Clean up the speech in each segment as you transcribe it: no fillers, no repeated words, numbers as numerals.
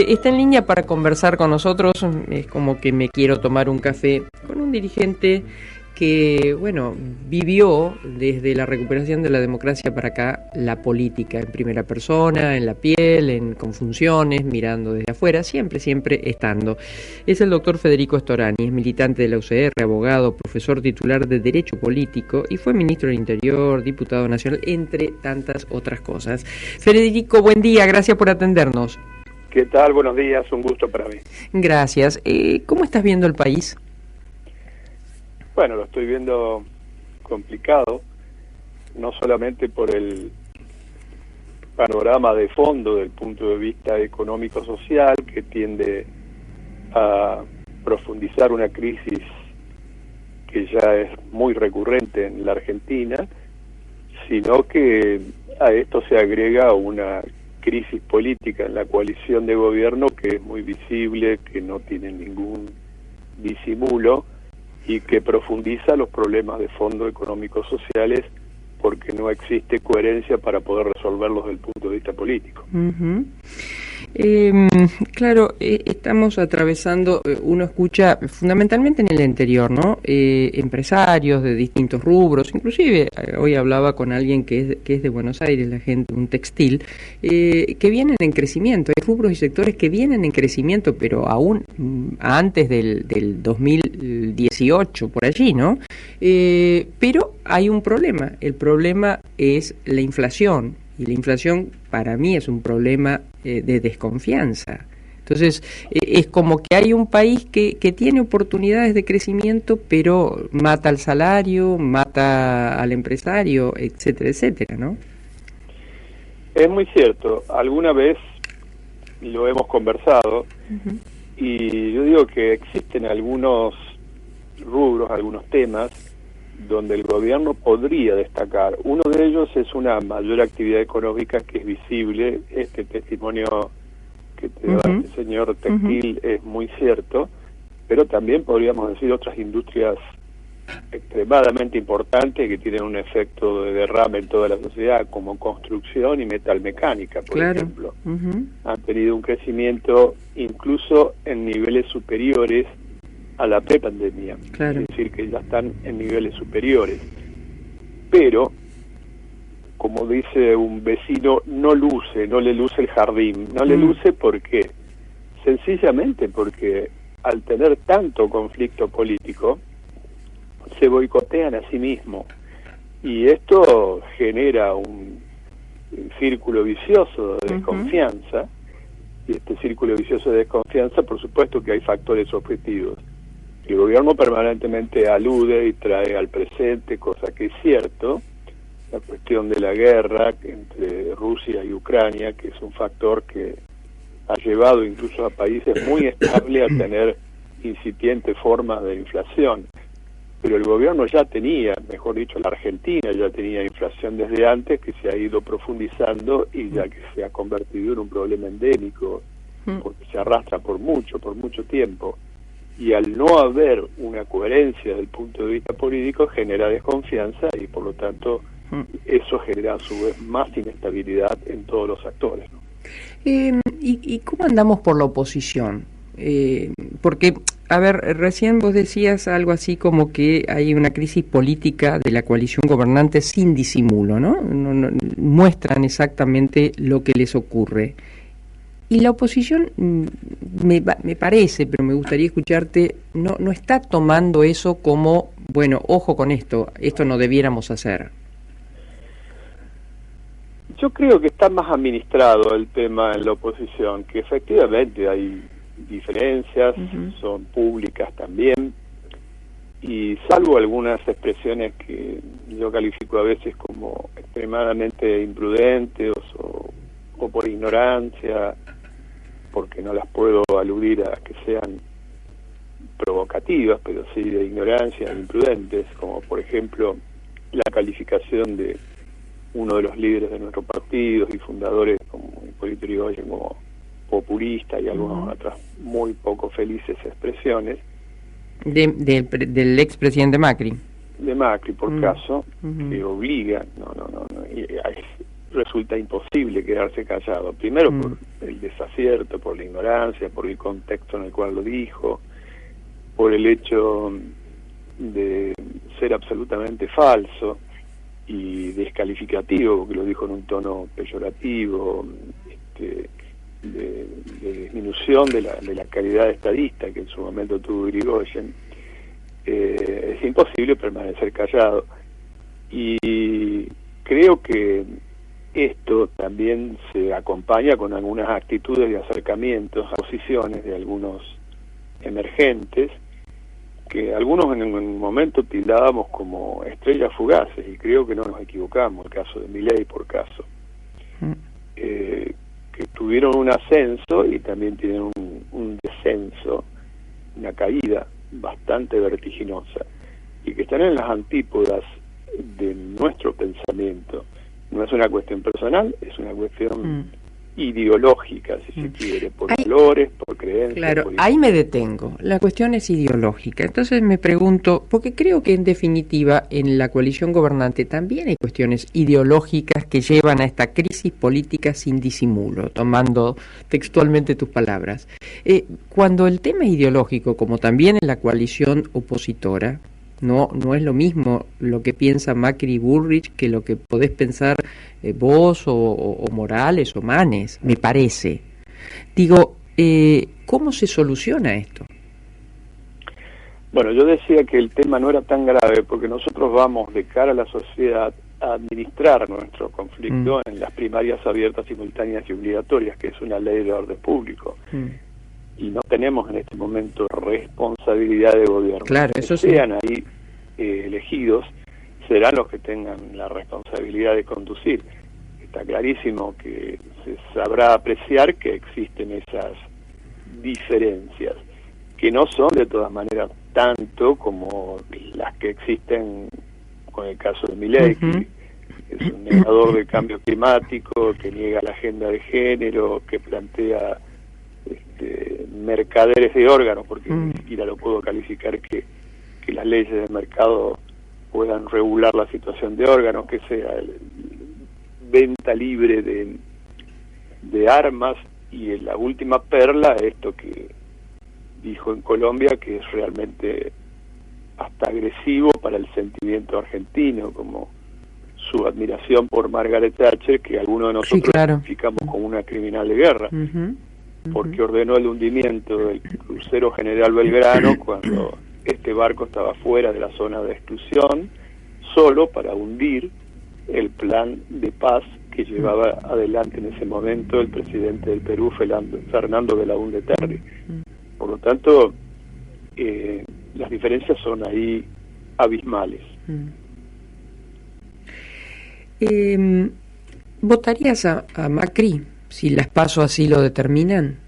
está en línea para conversar con nosotros. Es como que me quiero tomar un café con un dirigente que, bueno, vivió desde la recuperación de la democracia para acá la política en primera persona, en la piel, con funciones, mirando desde afuera, siempre estando. Es el doctor Federico Storani, es militante de la UCR, abogado, profesor titular de Derecho Político y fue ministro del Interior, diputado nacional, entre tantas otras cosas. Federico, buen día, gracias por atendernos. ¿Qué tal? Buenos días, un gusto para mí. Gracias. ¿Cómo estás viendo el país? Bueno, lo estoy viendo complicado, no solamente por el panorama de fondo del punto de vista económico-social, que tiende a profundizar una crisis que ya es muy recurrente en la Argentina, sino que a esto se agrega una crisis política en la coalición de gobierno que es muy visible, que no tiene ningún disimulo y que profundiza los problemas de fondo económicos sociales porque no existe coherencia para poder resolverlos desde el punto de vista político. Claro, estamos atravesando, uno escucha fundamentalmente en el interior, ¿no? Empresarios de distintos rubros, inclusive hoy hablaba con alguien que es de Buenos Aires, la gente, un textil, que vienen en crecimiento, hay rubros y sectores que vienen en crecimiento, pero aún antes del 2018, por allí, ¿no? Pero hay un problema, el problema es la inflación. Y la inflación para mí es un problema de desconfianza. Entonces, es como que hay un país que tiene oportunidades de crecimiento, pero mata al salario, mata al empresario, etcétera, etcétera, ¿no? Es muy cierto. Alguna vez lo hemos conversado, y yo digo que existen algunos rubros, algunos temas donde el gobierno podría destacar. Uno de ellos es una mayor actividad económica que es visible. Este testimonio que te da este señor textil es muy cierto, pero también podríamos decir otras industrias extremadamente importantes que tienen un efecto de derrame en toda la sociedad, como construcción y metalmecánica, por ejemplo. Han tenido un crecimiento incluso en niveles superiores a la prepandemia, es decir, que ya están en niveles superiores. Pero, como dice un vecino, no le luce el jardín. No le luce ¿por qué? Sencillamente porque al tener tanto conflicto político, se boicotean a sí mismos. Y esto genera un círculo vicioso de desconfianza. Y este círculo vicioso de desconfianza, por supuesto que hay factores objetivos. El gobierno permanentemente alude y trae al presente, cosa que es cierto, la cuestión de la guerra entre Rusia y Ucrania, que es un factor que ha llevado incluso a países muy estables a tener incipientes formas de inflación. Pero el gobierno ya tenía, mejor dicho, la Argentina ya tenía inflación desde antes, que se ha ido profundizando y ya que se ha convertido en un problema endémico, porque se arrastra por mucho tiempo. Y al no haber una coherencia desde el punto de vista político, genera desconfianza y por lo tanto eso genera a su vez más inestabilidad en todos los actores, ¿no? ¿Y cómo andamos por la oposición? Porque, a ver, recién vos decías algo así como que hay una crisis política de la coalición gobernante sin disimulo, ¿no? No muestran exactamente lo que les ocurre. Y la oposición, me parece, pero me gustaría escucharte, no está tomando eso como, bueno, ojo con esto no debiéramos hacer. Yo creo que está más administrado el tema en la oposición, que efectivamente hay diferencias, son públicas también, y salvo algunas expresiones que yo califico a veces como extremadamente imprudentes o por ignorancia, porque no las puedo aludir a que sean provocativas, pero sí de ignorancia, imprudentes, como por ejemplo la calificación de uno de los líderes de nuestro partido y fundadores como Hipólito Yrigoyen como populista y algunas otras muy poco felices expresiones. Del expresidente Macri. De Macri, por caso, que obliga, resulta imposible quedarse callado. Primero por el desacierto, por la ignorancia, por el contexto en el cual lo dijo, por el hecho de ser absolutamente falso y descalificativo, porque lo dijo en un tono peyorativo, de disminución de la calidad de estadista que en su momento tuvo Irigoyen. Es imposible permanecer callado. Y creo que esto también se acompaña con algunas actitudes de acercamientos a posiciones de algunos emergentes, que algunos en un momento tildábamos como estrellas fugaces, y creo que no nos equivocamos, el caso de Milei por caso, que tuvieron un ascenso y también tienen un descenso, una caída bastante vertiginosa, y que están en las antípodas de nuestro pensamiento. No es una cuestión personal, es una cuestión ideológica, si se quiere, por valores, por creencias. Claro, por ahí me detengo. La cuestión es ideológica. Entonces me pregunto, porque creo que en definitiva en la coalición gobernante también hay cuestiones ideológicas que llevan a esta crisis política sin disimulo, tomando textualmente tus palabras. Cuando el tema es ideológico, como también en la coalición opositora, no es lo mismo lo que piensa Macri y Bullrich que lo que podés pensar vos o Morales o Manes, me parece. Digo, ¿cómo se soluciona esto? Bueno, yo decía que el tema no era tan grave porque nosotros vamos de cara a la sociedad a administrar nuestro conflicto en las primarias abiertas, simultáneas y obligatorias, que es una ley de orden público. Y no tenemos en este momento responsabilidad de gobierno. Claro, eso sí. Sean ahí elegidos, serán los que tengan la responsabilidad de conducir. Está clarísimo que se sabrá apreciar que existen esas diferencias, que no son de todas maneras tanto como las que existen con el caso de Milei, que es un negador del cambio climático, que niega la agenda de género, que plantea mercaderes de órganos, porque ni siquiera lo puedo calificar que las leyes del mercado puedan regular la situación de órganos, que sea venta libre de armas, y en la última perla, esto que dijo en Colombia, que es realmente hasta agresivo para el sentimiento argentino, como su admiración por Margaret Thatcher, que algunos de nosotros identificamos como una criminal de guerra, porque ordenó el hundimiento del crucero General Belgrano cuando este barco estaba fuera de la zona de exclusión, solo para hundir el plan de paz que llevaba adelante en ese momento el presidente del Perú, Fernando Belaúnde Terry. Por lo tanto, las diferencias son ahí abismales. ¿Votarías a Macri si las PASO así lo determinan?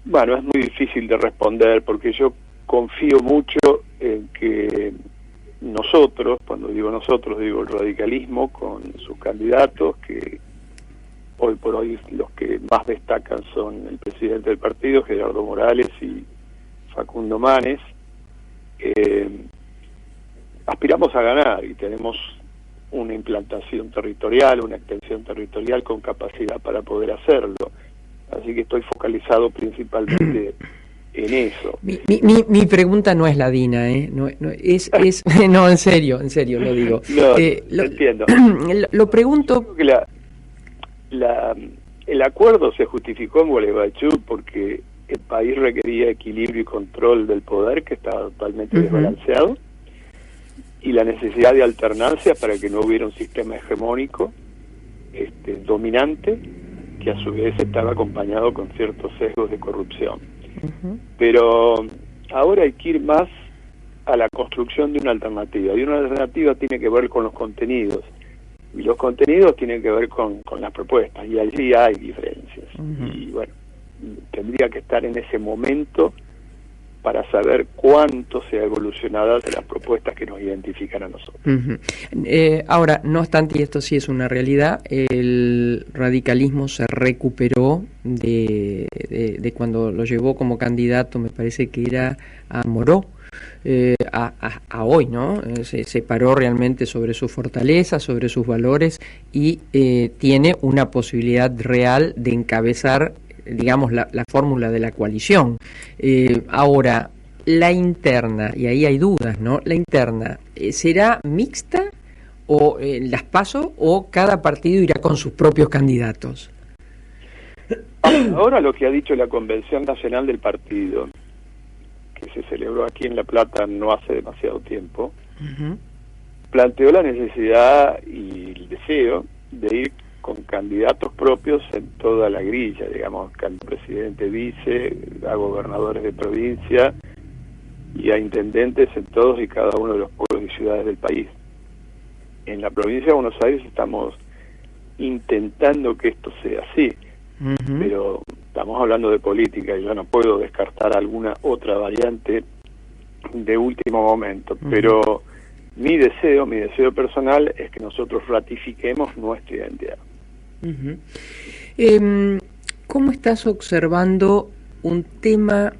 Bueno, es muy difícil de responder porque yo confío mucho en que nosotros, cuando digo nosotros, digo el radicalismo con sus candidatos, que hoy por hoy los que más destacan son el presidente del partido, Gerardo Morales, y Facundo Manes. Aspiramos a ganar y tenemos una implantación territorial, una extensión territorial con capacidad para poder hacerlo. Así que estoy focalizado principalmente en eso. Mi pregunta no es ladina, no no, en serio lo digo. No, entiendo. Lo pregunto. Que el acuerdo se justificó en Gualeguaychú porque el país requería equilibrio y control del poder, que estaba totalmente desbalanceado, y la necesidad de alternancia para que no hubiera un sistema hegemónico dominante, que a su vez estaba acompañado con ciertos sesgos de corrupción. Pero ahora hay que ir más a la construcción de una alternativa, y una alternativa tiene que ver con los contenidos, y los contenidos tienen que ver con las propuestas, y allí hay diferencias. Y bueno, tendría que estar en ese momento para saber cuánto se ha evolucionado de las propuestas que nos identifican a nosotros. Ahora, no obstante, y esto sí es una realidad, el radicalismo se recuperó de cuando lo llevó como candidato, me parece que era a Moró, a hoy, ¿no? Se paró realmente sobre sus fortalezas, sobre sus valores y tiene una posibilidad real de encabezar, digamos, la fórmula de la coalición. Ahora, la interna, y ahí hay dudas, ¿no? La interna, ¿será mixta o las PASO o cada partido irá con sus propios candidatos? Ahora lo que ha dicho la Convención Nacional del Partido, que se celebró aquí en La Plata no hace demasiado tiempo, planteó la necesidad y el deseo de ir con candidatos propios en toda la grilla, digamos, presidente, vice, a gobernadores de provincia y a intendentes en todos y cada uno de los pueblos y ciudades del país. En la provincia de Buenos Aires estamos intentando que esto sea así, pero estamos hablando de política y yo no puedo descartar alguna otra variante de último momento, pero mi deseo personal es que nosotros ratifiquemos nuestra identidad. ¿Cómo estás observando un tema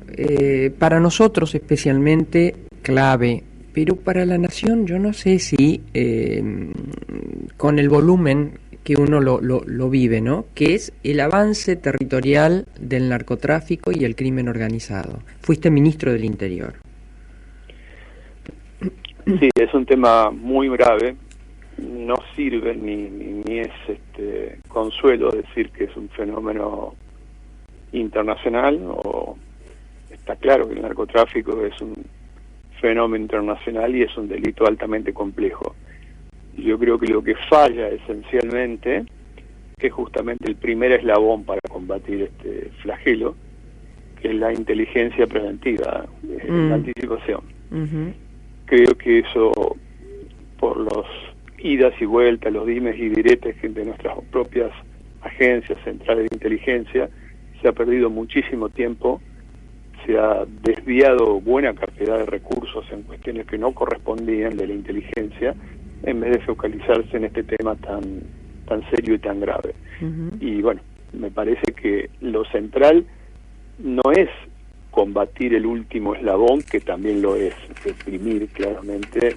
para nosotros especialmente clave, pero para la nación yo no sé si con el volumen que uno lo vive, ¿no? Que es el avance territorial del narcotráfico y el crimen organizado? Fuiste ministro del Interior. Sí, es un tema muy grave. No sirve ni es consuelo decir que es un fenómeno internacional, o está claro que el narcotráfico es un fenómeno internacional y es un delito altamente complejo. Yo creo que lo que falla esencialmente es justamente el primer eslabón para combatir este flagelo, que es la inteligencia preventiva, la anticipación. Creo que eso, por los idas y vueltas, los dimes y diretes de nuestras propias agencias centrales de inteligencia, se ha perdido muchísimo tiempo, se ha desviado buena cantidad de recursos en cuestiones que no correspondían de la inteligencia, en vez de focalizarse en este tema tan serio y tan grave. Y bueno, me parece que lo central no es combatir el último eslabón, que también lo es, reprimir claramente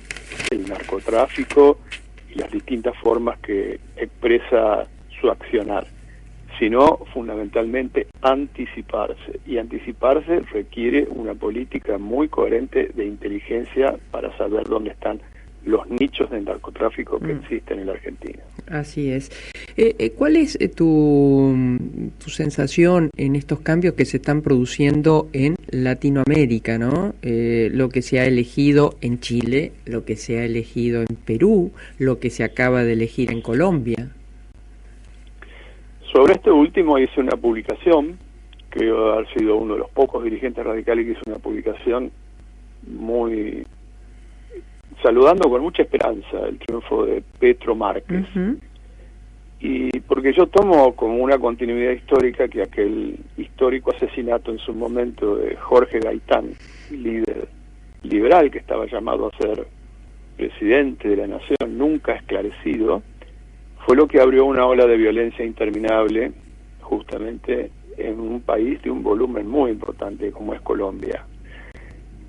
el narcotráfico y las distintas formas que expresa su accionar, sino fundamentalmente anticiparse, y anticiparse requiere una política muy coherente de inteligencia para saber dónde están los nichos del narcotráfico que existen en la Argentina. Así es. ¿Cuál es tu sensación en estos cambios que se están produciendo en Latinoamérica, ¿no? Lo que se ha elegido en Chile, lo que se ha elegido en Perú, lo que se acaba de elegir en Colombia? Sobre este último hice una publicación, creo haber sido uno de los pocos dirigentes radicales que hizo una publicación muy saludando con mucha esperanza el triunfo de Petro Márquez. Y porque yo tomo como una continuidad histórica que aquel histórico asesinato en su momento de Jorge Gaitán, líder liberal que estaba llamado a ser presidente de la nación, nunca esclarecido, fue lo que abrió una ola de violencia interminable justamente en un país de un volumen muy importante como es Colombia.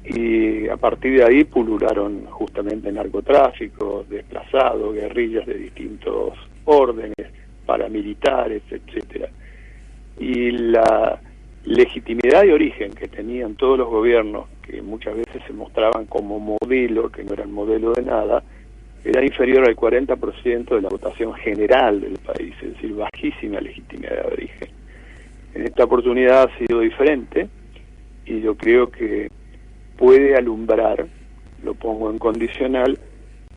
Y a partir de ahí pulularon justamente narcotráficos, desplazados, guerrillas de distintos órdenes, paramilitares, etcétera. Y la legitimidad de origen que tenían todos los gobiernos, que muchas veces se mostraban como modelo, que no eran modelo de nada, era inferior al 40% de la votación general del país, es decir, bajísima legitimidad de origen. En esta oportunidad ha sido diferente, y yo creo que puede alumbrar, lo pongo en condicional,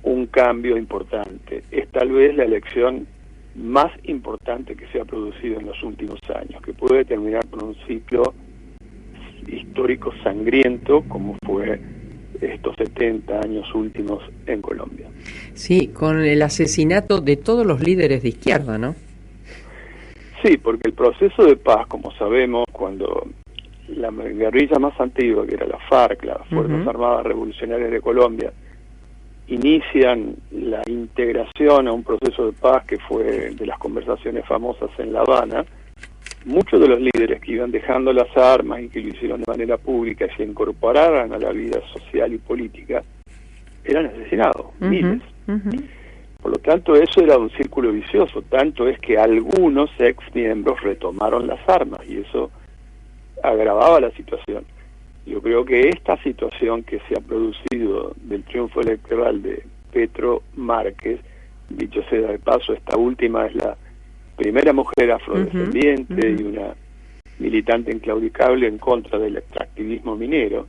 un cambio importante. Es tal vez la elección más importante que se ha producido en los últimos años, que puede terminar con un ciclo histórico sangriento como fue estos 70 años últimos en Colombia. Sí, con el asesinato de todos los líderes de izquierda, ¿no? Sí, porque el proceso de paz, como sabemos, cuando la guerrilla más antigua, que era la FARC, las Fuerzas Armadas Revolucionarias de Colombia, inician la integración a un proceso de paz que fue de las conversaciones famosas en La Habana, muchos de los líderes que iban dejando las armas y que lo hicieron de manera pública y se incorporaran a la vida social y política, eran asesinados, miles. Por lo tanto, eso era un círculo vicioso, tanto es que algunos ex miembros retomaron las armas y eso agravaba la situación. Yo creo que esta situación que se ha producido del triunfo electoral de Petro Márquez, dicho sea de paso, esta última es la primera mujer afrodescendiente y una militante inclaudicable en contra del extractivismo minero,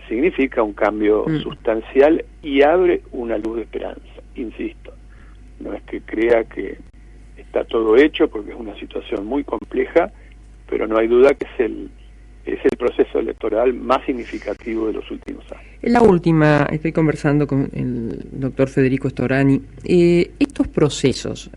significa un cambio sustancial y abre una luz de esperanza. Insisto, no es que crea que está todo hecho, porque es una situación muy compleja, pero no hay duda que es el proceso electoral más significativo de los últimos años. En la última, estoy conversando con el doctor Federico Storani. Estos procesos,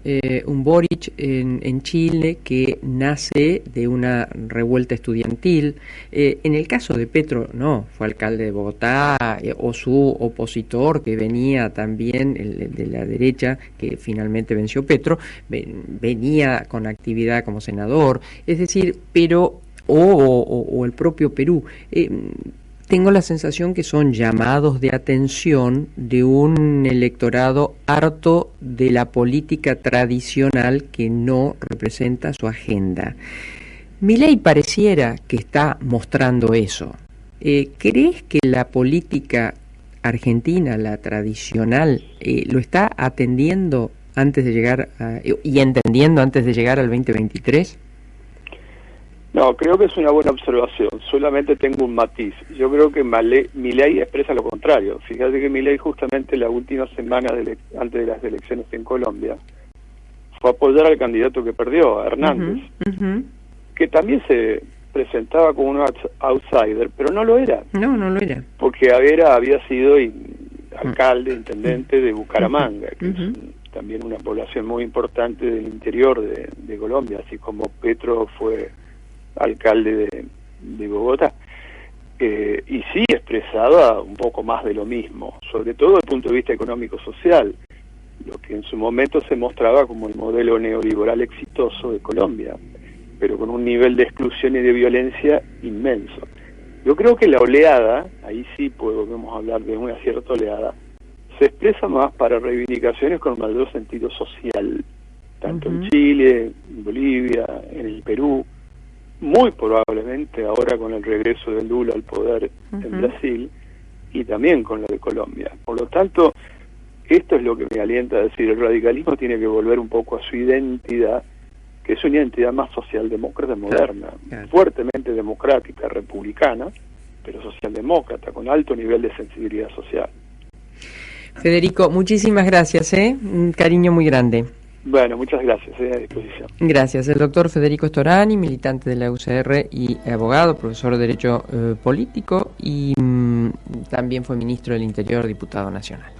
un Boric en Chile que nace de una revuelta estudiantil, en el caso de Petro, no, fue alcalde de Bogotá, o su opositor que venía también, el de la derecha, que finalmente venció Petro, venía con actividad como senador, es decir, pero o el propio Perú. Tengo la sensación que son llamados de atención de un electorado harto de la política tradicional que no representa su agenda. Milei pareciera que está mostrando eso. ¿Crees que la política argentina, la tradicional, lo está atendiendo antes de llegar y entendiendo antes de llegar al 2023? No, creo que es una buena observación. Solamente tengo un matiz. Yo creo que Milei expresa lo contrario. Fíjate que Milei justamente la última semana antes de las elecciones en Colombia fue a apoyar al candidato que perdió, a Hernández, que también se presentaba como un outsider, pero no lo era. No lo era. Porque había sido alcalde, intendente de Bucaramanga, que es también una población muy importante del interior de Colombia, así como Petro fue alcalde de Bogotá, y sí expresaba un poco más de lo mismo, sobre todo desde el punto de vista económico-social, lo que en su momento se mostraba como el modelo neoliberal exitoso de Colombia, pero con un nivel de exclusión y de violencia inmenso. Yo creo que la oleada, ahí sí podemos hablar de una cierta oleada, se expresa más para reivindicaciones con mayor sentido social, tanto en Chile, en Bolivia, en el Perú, muy probablemente ahora con el regreso de Lula al poder en Brasil, y también con lo de Colombia. Por lo tanto, esto es lo que me alienta a decir, el radicalismo tiene que volver un poco a su identidad, que es una identidad más socialdemócrata moderna, fuertemente democrática, republicana, pero socialdemócrata, con alto nivel de sensibilidad social. Federico, muchísimas gracias, un cariño muy grande. Bueno, muchas gracias, a disposición. Gracias. El doctor Federico Storani, militante de la UCR y abogado, profesor de Derecho Político y también fue ministro del Interior, diputado nacional.